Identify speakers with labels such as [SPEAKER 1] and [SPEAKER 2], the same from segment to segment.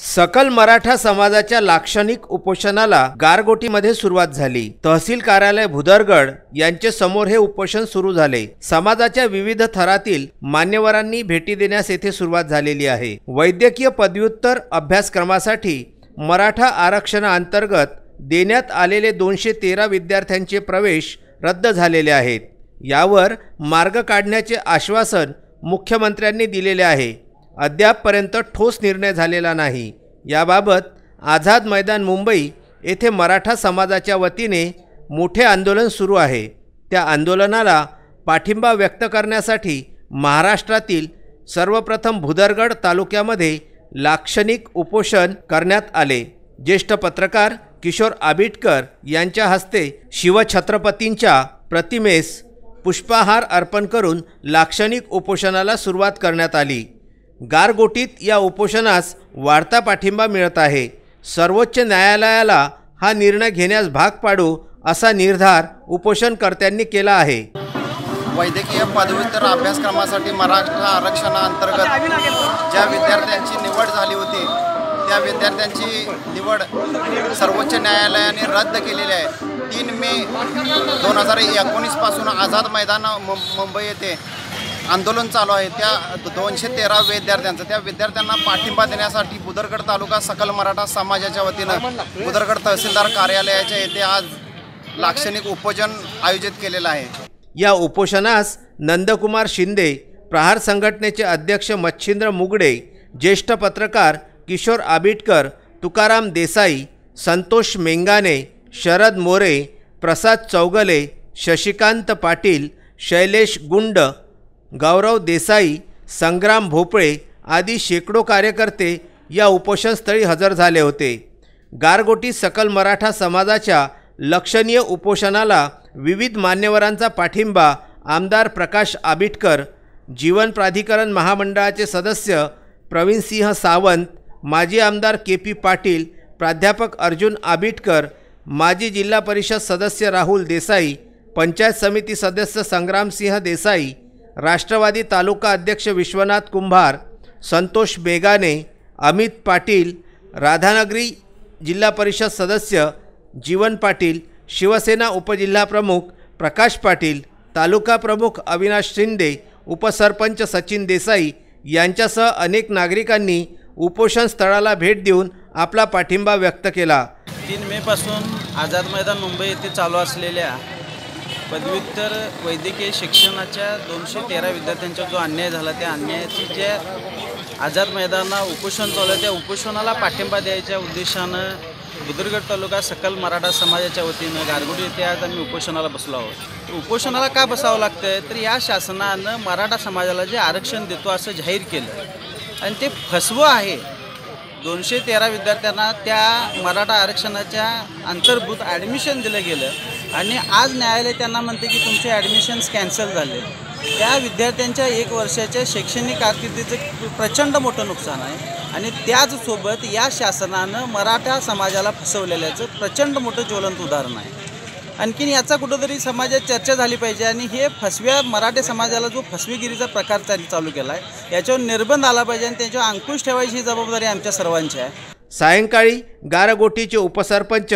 [SPEAKER 1] सकल मराठा समाजाच्या लाक्षणिक उपोषणाला गारगोटीमध्ये सुरुवात झाली। तहसील कार्यालय भुदरगड यांचे समोर हे उपोषण सुरू झाले। समाजाच्या विविध थरातील मान्यवरांनी भेटी देण्यास येथे सुरुवात झालेली आहे। वैद्यकीय पदव्युत्तर अभ्यासक्रमासाठी मराठा आरक्षणाअंतर्गत देण्यात आलेले 213 विद्यार्थ्यांचे प्रवेश रद्द झालेले आहेत। यावर मार्ग काढण्याचे आश्वासन मुख्यमंत्र्यांनी दिलेले आहे। अद्यापपर्यंत ठोस निर्णय झालेला नाही। याबाबत आझाद मैदान मुंबई येथे मराठा समाजाच्या वतीने मोठे आंदोलन सुरू आहे। त्या आंदोलनाला पाठिंबा व्यक्त करण्यासाठी महाराष्ट्रातील सर्वप्रथम भुदरगड तालुक्यामध्ये लाक्षणिक उपोषण करण्यात आले। ज्येष्ठ पत्रकार किशोर आबिटकर यांच्या हस्ते शिवछत्रपतींच्या प्रतिमेस पुष्पहार अर्पण करून लाक्षणिक उपोषणाला सुरुवात करण्यात आली। गारगोटीत या उपोषणास वाढता पाठिंबा मिळत आहे। सर्वोच्च न्यायालयाला हा निर्णय घेण्यास भाग पाडू असा निर्धार उपोषणकर्त्यांनी केला आहे।
[SPEAKER 2] वैद्यकीय पदव्युत्तर अभ्यासक्रमासाठी मराठा आरक्षणाअंतर्गत ज्या विद्यार्थ्यांची निवड झाली होती त्या विद्यार्थ्यांची निवड सर्वोच्च न्यायालयाने रद्द केलेली आहे। 3 मे 2019 पासून आझाद मैदान मुंबई येथे आंदोलन चालू आहे। त्या 213 विद्यार्थ्यांचं त्या विद्यार्थ्यांना पाठिंबा देण्यासाठी भुदरगड तालुका सकल मराठा समाजाच्या वतीनं भुदरगड तहसीलदार कार्यालयाच्या येथे आज लाक्षणिक उपोषण आयोजित केलेलं आहे।
[SPEAKER 1] या उपोषणास नंदकुमार शिंदे, प्रहार संघटनेचे अध्यक्ष मच्छिंद्र मुगडे, ज्येष्ठ पत्रकार किशोर आबिटकर, तुकाराम देसाई, संतोष मेंगाने, शरद मोरे, प्रसाद चौगले, शशिकांत पाटील, शैलेश गुंड, गौरव देसाई, संग्राम भोपळे आदी शेकडो कार्यकर्ते या उपोषणस्थळी हजर झाले होते। गारगोटी सकल मराठा समाजाच्या लक्षणीय उपोषणाला विविध मान्यवरांचा पाठिंबा आमदार प्रकाश आबिटकर, जीवन प्राधिकरण महामंडळाचे सदस्य प्रवीणसिंह सावंत, माजी आमदार के.पी. पाटील, प्राध्यापक अर्जुन आबिटकर, माजी जिल्हा परिषद सदस्य राहुल देसाई, पंचायत समिती सदस्य संग्रामसिंह देसाई, राष्ट्रवादी तालुका अध्यक्ष विश्वनाथ कुंभार, संतोष बेगाने, अमित पाटील, राधानगरी जिल्हा परिषद सदस्य जीवन पाटील, शिवसेना उपजिल्हा प्रमुख प्रकाश पाटील, तालुका प्रमुख अविनाश शिंदे, उपसरपंच सचिन देसाई यांच्यासह अनेक नागरिकांनी उपोषण स्थळाला भेट देऊन आपला पाठिंबा व्यक्त केला।
[SPEAKER 3] 3 मे पासून आझाद मैदान मुंबई येथे चालू असलेल्या पदव्युत्तर वैद्यकीय शिक्षणाच्या 213 विद्यार्थ्यांचा जो अन्याय झाला त्या अन्यायाची जे आझाद मैदानात उपोषण चालू आहे त्या उपोषणाला पाठिंबा द्यायच्या उद्देशानं भुदरगड तालुका सकल मराठा समाजाच्या वतीनं गारगोटी येथे आज आम्ही उपोषणाला बसलो आहोत। उपोषणाला का बसावं लागतं तर या शासनानं मराठा समाजाला जे आरक्षण देतो असं जाहीर केलं आणि ते फसवं आहे। 213 विद्यार्थ्यांना त्या मराठा आरक्षणाच्या अंतर्भूत ॲडमिशन दिलं गेलं आणि आज न्यायालय त्यांना म्हणते की तुमचे ॲडमिशन्स कॅन्सल झाले। त्या विद्यार्थ्यांच्या 1 वर्षाच्या शैक्षणिक कारकिर्दीचं प्रचंड मोठं नुकसान आहे आणि त्याचसोबत या शासनानं मराठा समाजाला फसवलेल्याचं प्रचंड मोठं ज्वलंत उदाहरण आहे। आणखीन याचा कुठंतरी समाजात चर्चा झाली पाहिजे आणि हे फसव्या मराठा समाजाला जो फसवेगिरीचा प्रकार चालू केला आहे याच्यावर निर्बंध आला पाहिजे आणि त्याच्यावर अंकुश ठेवायची ही जबाबदारी आमच्या सर्वांची आहे।
[SPEAKER 1] सायंकाळी गारगोटीचे उपसरपंच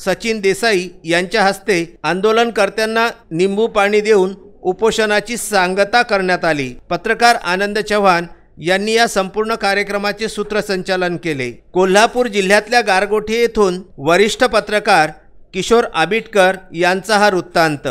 [SPEAKER 1] सचिन देसाई यांच्या हस्ते आंदोलनकर्त्यांना निंबू पाणी देऊन उपोषणाची सांगता करण्यात आली। पत्रकार आनंद चव्हाण यांनी या संपूर्ण कार्यक्रमाचे सूत्रसंचालन केले। कोल्हापूर जिल्ह्यातल्या गारगोटी येथून वरिष्ठ पत्रकार किशोर आबिटकर यांचा हा वृत्तांत।